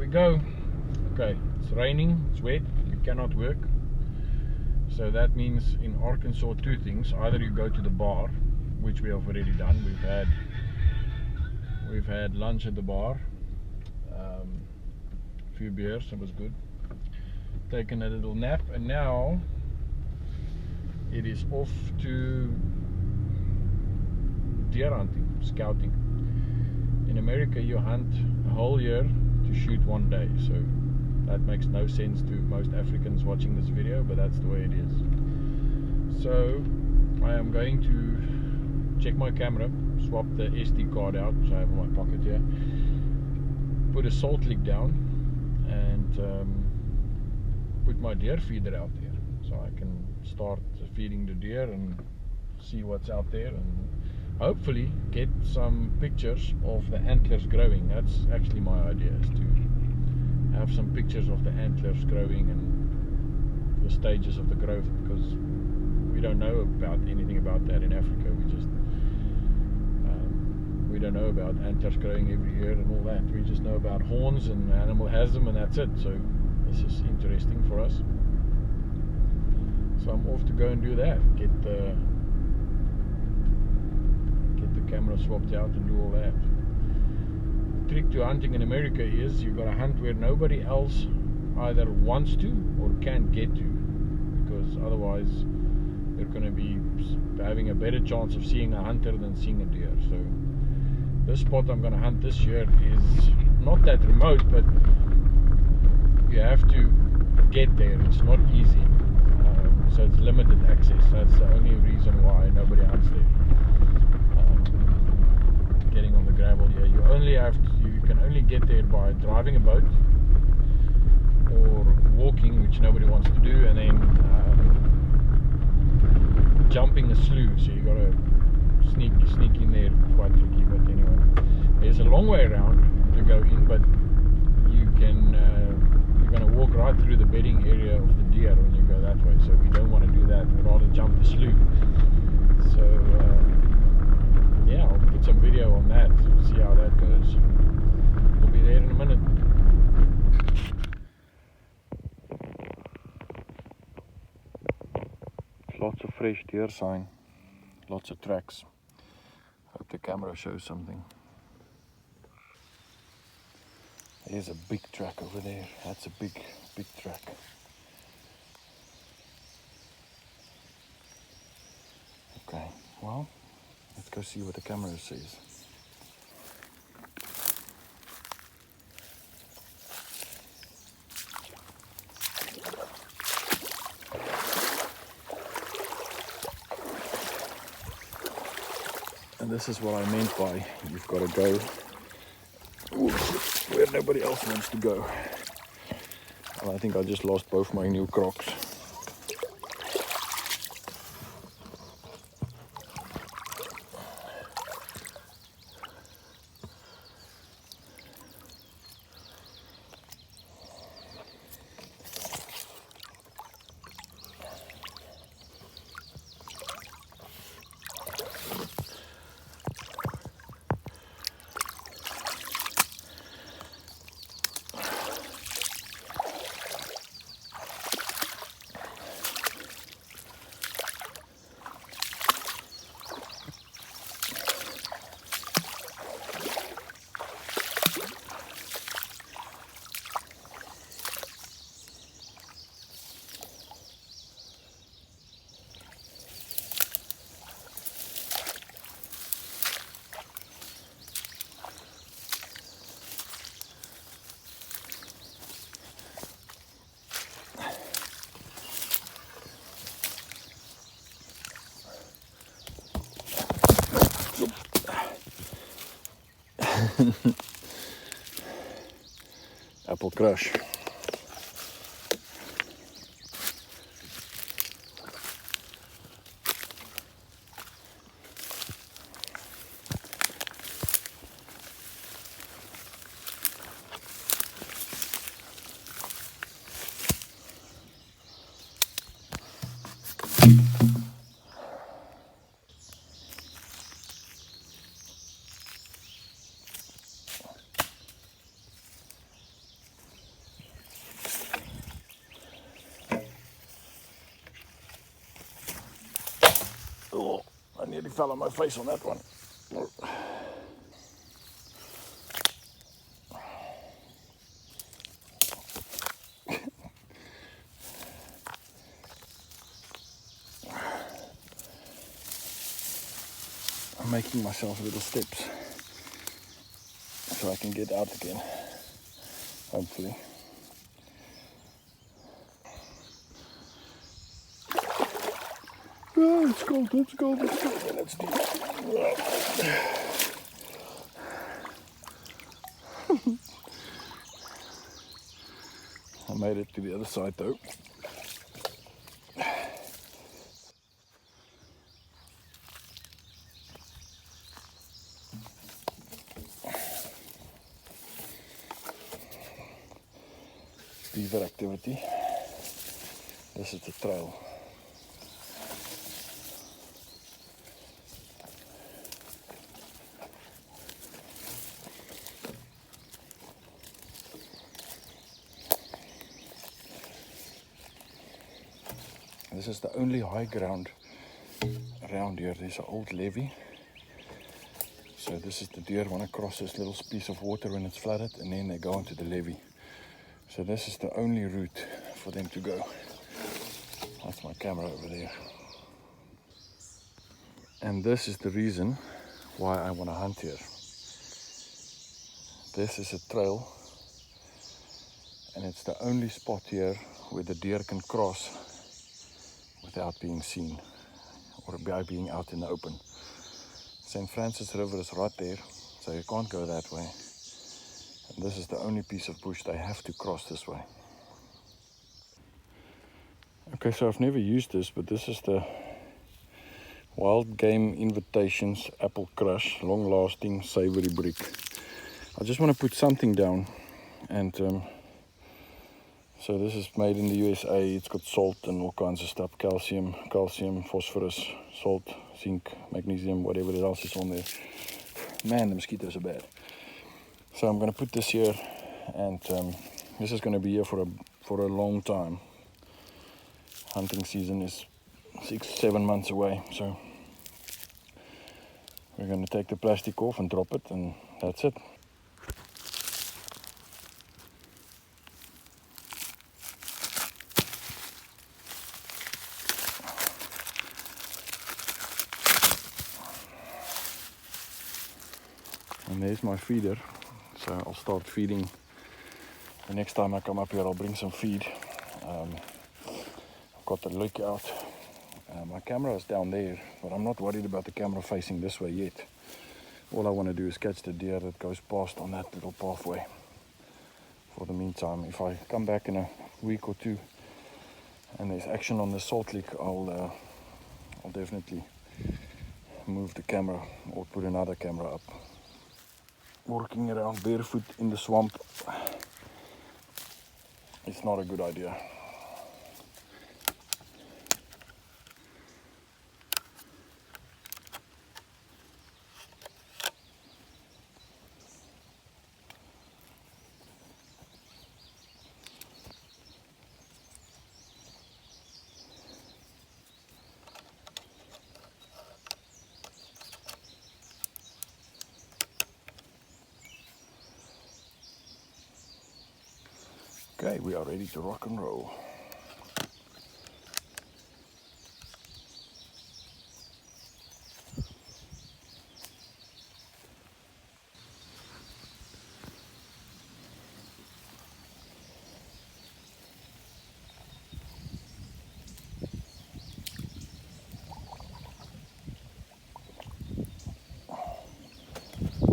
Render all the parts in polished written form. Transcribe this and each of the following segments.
go. Okay, it's raining, it's wet, we cannot work. So that means in Arkansas two things. Either you go to the bar, which we have already done. We've had lunch at the bar, a few beers, it was good. Taken a little nap, and now it is off to deer hunting, scouting. In America you hunt a whole year to shoot one day, so that makes no sense to most Africans watching this video, but that's the way it is. So I am going to check my camera, swap the SD card out, which I have in my pocket here, put a salt lick down, and put my deer feeder out there, so I can start feeding the deer and see what's out there, and hopefully get some pictures of the antlers growing. That's actually my idea, is to have some pictures of the antlers growing and the stages of the growth, because we don't know about anything about that in Africa. We don't know about antlers growing every year and all that. We just know about horns, and the animal has them, and that's it. So this is interesting for us. So I'm off to go and do that. Get the camera swapped out and do all that. The trick to hunting in America is you've got to hunt where nobody else either wants to or can get to, because otherwise they're going to be having a better chance of seeing a hunter than seeing a deer. So this spot I'm going to hunt this year is not that remote, but you have to get there. It's not easy, so it's limited access. That's the only reason why nobody hunts there. Getting on the gravel here, you can only get there by driving a boat or walking, which nobody wants to do, and then jumping a slough. So you got to sneak in there. Quite tricky, but anyway, there's a long way around to go in, but you're going to walk right through the bedding area of the deer when you go that way. So we don't want to do that. We'd rather jump the slough. So yeah, I'll put some video on that, see how that goes. We'll be there in a minute. Lots of fresh deer sign, lots of tracks. Hope the camera shows something. There's a big track over there. That's a big track. Okay, well, let's go see what the camera says. And this is what I meant by you've got to go where nobody else wants to go. And I think I just lost both my new Crocs. Apple crush. Oh, I nearly fell on my face on that one. I'm making myself little steps so I can get out again, hopefully. Oh, it's cold, it's cold, it's cold. Yeah, that's deep. I made it to the other side though. Beaver activity. This is the trail. This is the only high ground around here. There's an old levee. So this is the deer want to cross this little piece of water when it's flooded, and then they go onto the levee. So this is the only route for them to go. That's my camera over there. And this is the reason why I want to hunt here. This is a trail, and it's the only spot here where the deer can cross without being seen or by being out in the open. St. Francis River is right there, so you can't go that way. And this is the only piece of bush they have to cross this way. Okay, so I've never used this, but this is the Wild Game Invitations Apple Crush Long Lasting Savory Brick. I just want to put something down, and so this is made in the USA. It's got salt and all kinds of stuff, calcium, phosphorus, salt, zinc, magnesium, whatever else is on there. Man, the mosquitoes are bad. So I'm going to put this here, and this is going to be here for a long time. Hunting season is 6-7 months away, so we're going to take the plastic off and drop it, and that's it. And there's my feeder, so I'll start feeding. The next time I come up here, I'll bring some feed. I've got the lake out. My camera is down there, but I'm not worried about the camera facing this way yet. All I want to do is catch the deer that goes past on that little pathway. For the meantime, if I come back in a week or two and there's action on the salt lick, I'll definitely move the camera or put another camera up. Walking around barefoot in the swamp is not a good idea. Okay, we are ready to rock and roll.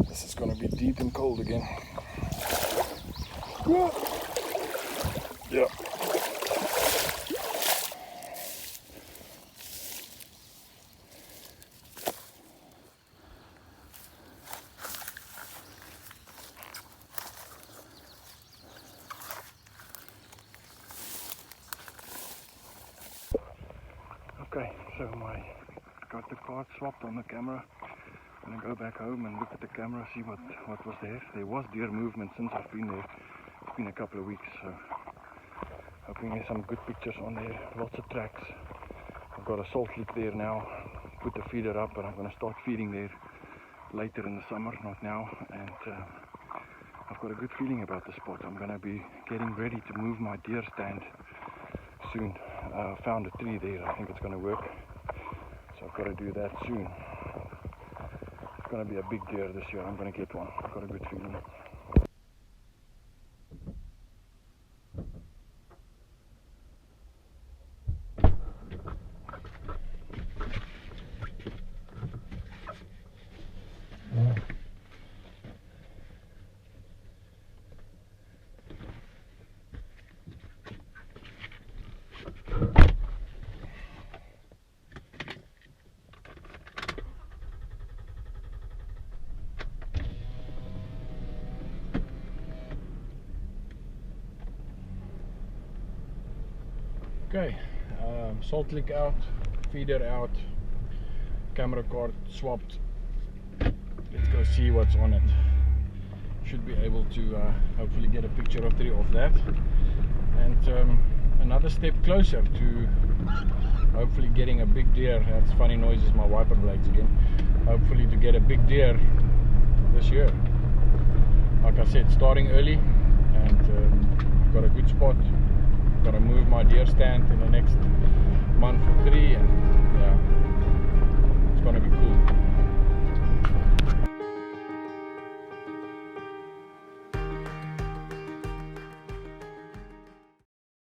This is going to be deep and cold again. Yeah. Okay, so I got the card swapped on the camera. I'm gonna go back home and look at the camera, see what was there. There was deer movement since I've been there. It's been a couple of weeks, so hoping there's some good pictures on there. Lots of tracks. I've got a salt lick there now. put the feeder up, but I'm going to start feeding there later in the summer, not now. And I've got a good feeling about the spot. I'm going to be getting ready to move my deer stand soon. Found a tree there. I think it's going to work, so I've got to do that soon. It's going to be a big deer this year. I'm going to get one. I've got a good feeling. Okay, salt lick out, feeder out, camera card swapped. Let's go see what's on it. Should be able to hopefully get a picture or three of that, and another step closer to hopefully getting a big deer. That's funny noises, my wiper blades again. Hopefully to get a big deer this year. Like I said, starting early, and I've got a good spot. Got to move my deer stand in the next